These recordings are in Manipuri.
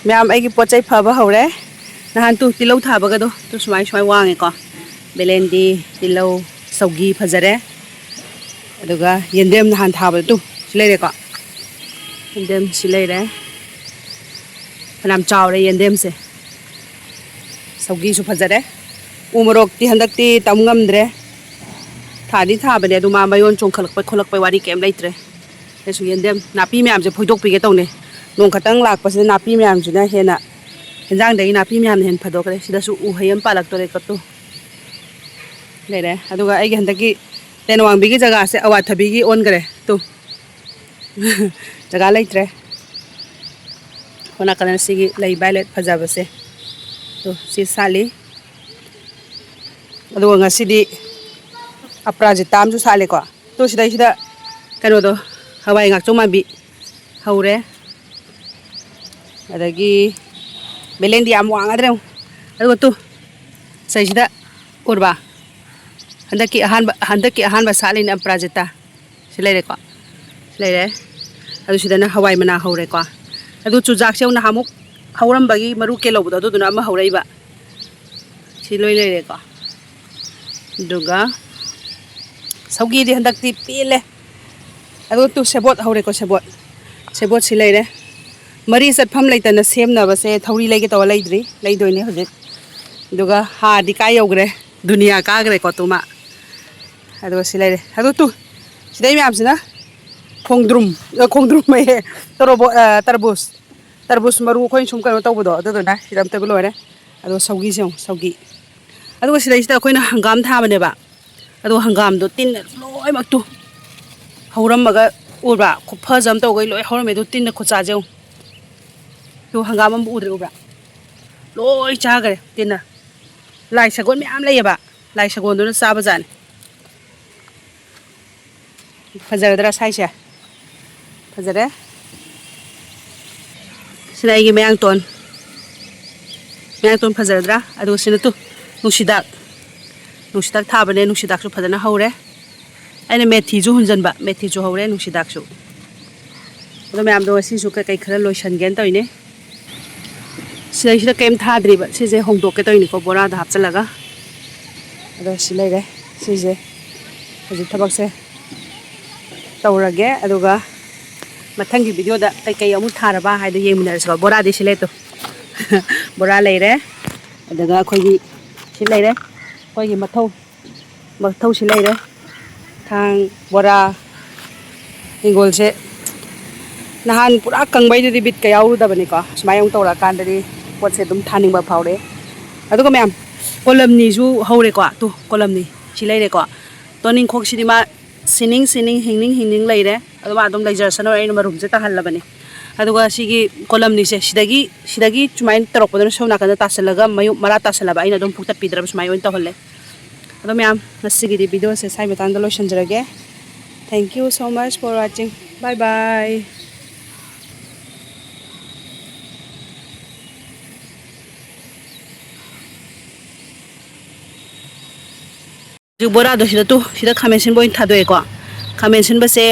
मैम आई पोचै फब हौरे नहान तू तिलौ थाबगदो तू सुमाई सुमाई वांगेको बेलेंदी तिलौ सौगी फजरे अदुगा येंदेम नहान थाबदो तू सिलेरेको येंदेम सिलेरे फनाम चावरे येंदेम से सौगी सु फजरे उमरोक ती हंदक ती तम ngamdre थादी थाबने अदु मा मयोन चोंखलकप खोलकप वारी केम लेत्रे एसु येंदेम नापी मैम से फोइदोक पिगे तौने नों खतंग लाकपसे नापी मैम जुना हेना हिंजांग दई नापी मैम हेन फदोकरे सिदासु उहयम पालक्तोरे कतु लेरे अदुगा आइगे हंदकी तेनवांगबी की जगह से अवाथबी की ओनगरे तु जगह लेत्रे होना कलन सिगी लई बायलेट फजाबसे तो सी साली अदुगा ngasiदी अपराजिता आमसु सालेको तो सिदा कनोदो हवाई ngakchong माबी हौरे अदगी बेलेंदी आम वांगद्रे अदुगा तु सैसिदा उरबा हंदकी अहानबा सालिन अपराजिता सिलेरेको सिलेरे अदु सिदना हवाई मना हौरेको अदु चुजाक सेउना हामुक हौरमबगी मरु केलौबदो अदुना अमा हौरैबा सिलोय लेरेको दुगा सौगी दी हंदकती पीले अदु तु सेबोट हौरेको सेबोट सिलेरे मरी चटफम लेतना सेमनबसे थौरी लेगे तो लेद्री लेदोइने हजिक दुगा हादी का यौग्रे दुनिया काग्रेको तुमा अदु सिलेरे अदु तु सिदै म्यामसिना खोंद्रुम मे तरबूस मरु खोइन सुम कनो तौबदो अदुना सिदम तब लोरे अदु सौगी सेउ सौगी अदु सिदैसिदा खोइना हंगाम थाबनेबा अदु हंगाम दो तिन लोय मक्तु हौरमगा उबा खुफजम तौगै लोय हौरमे दु तिन खुचाजेउ तो हंगाम अम उद्रे उबा लोय चागरे तिना लाई सगोन म्याम लेयबा लाई सगोन दुना चाबा जाने फजरदरा साइसे फजरे सिनाइगी मयांगतोन फजरदरा अदु सिना तु नुसिदाक थाबने नुसिदाकसु फजना हौरे अने मेथीजु हुंजनबा मेथीजु हौरे नुसिदाकसु अदु मैम दो सिसु कई खरा लोइसनगेन तोइने सिदा केम थाद्रिबा सिजे होंदोके तोइनिको बोरादा हापचलगा अदु सिलेरे सिजे हजि थबकसे तौरगे अदुगा मथंगी वीडियो दा कई अमु थारबा हाइदो येमिनरसबा बोरा दि सिलेतो बोरा लेरे अदुगा खोगी सिलेरे खोगी मथौ सिलेरे थांग बोरा इंगोलसे नहान पूरा कंगबाइदुदी बिट कयाउदबनिको सुमायंग तौरा कांदरी पोटसे दुम थानिंगबा फावरे अदुगा मैम कोलमनीजु हौरेको तु कोलमनी सिलेरेको तोनिंग खोक्सिदि मा सिनिंग हिंनिंग लेरे अदुमा अदुम लेजरसनो ऐन मरुमजे तहल्लबनी अदुगा सिगी कोलमनी से सिदगी चुमाइन तरokपदन सौना कन तासलगा मयु मरा तासलबा ऐन अदुम फुक्ता पिद्रब सुमाय ओइन तहल्ले अदो मैम नसिगिदि वीडियो से साइ मतांग लोइसनजरगे thank you so much for watching bye bye बोरा दो सिदा तु सिदा खामेसिन बोइन थादोएको खामेसिन बसे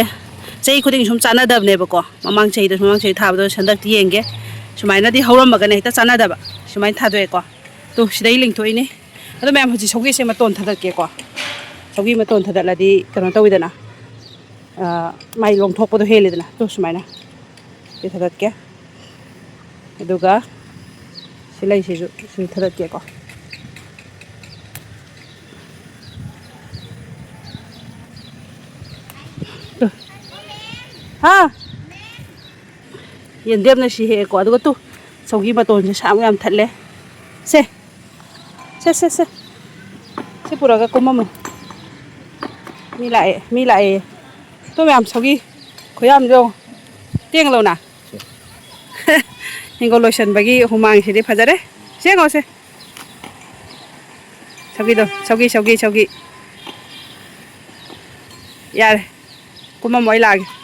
चै खुदिंग सुम चानादबनेबको ममांग चै थाबदो संदक येंगे सुमाइना दि हौरमगने हेता चानादबा सुमाइन थादोएको तु सिदै लिंथोइने अदो मैम हजि सौगी से मतोन थादकेको सौगी मतोन थादलदि कनो तविदना माइ लोंथोकपदो हेलिदना तु सुमाइना बे थादके अदुगा सिलै सिजु सु थादकेको हाँ येंदेम न सिहे को अदुगा तु सौगी मतोन से साम याम थल्ले से पुरागा कुमम मी लाए तो मैम सौगी खोयाम जो टेंग लौना हिंगो लोशन बगी हुमांग सिदि फजरे सेंगो से सौगी यार कुमम ओइ लागे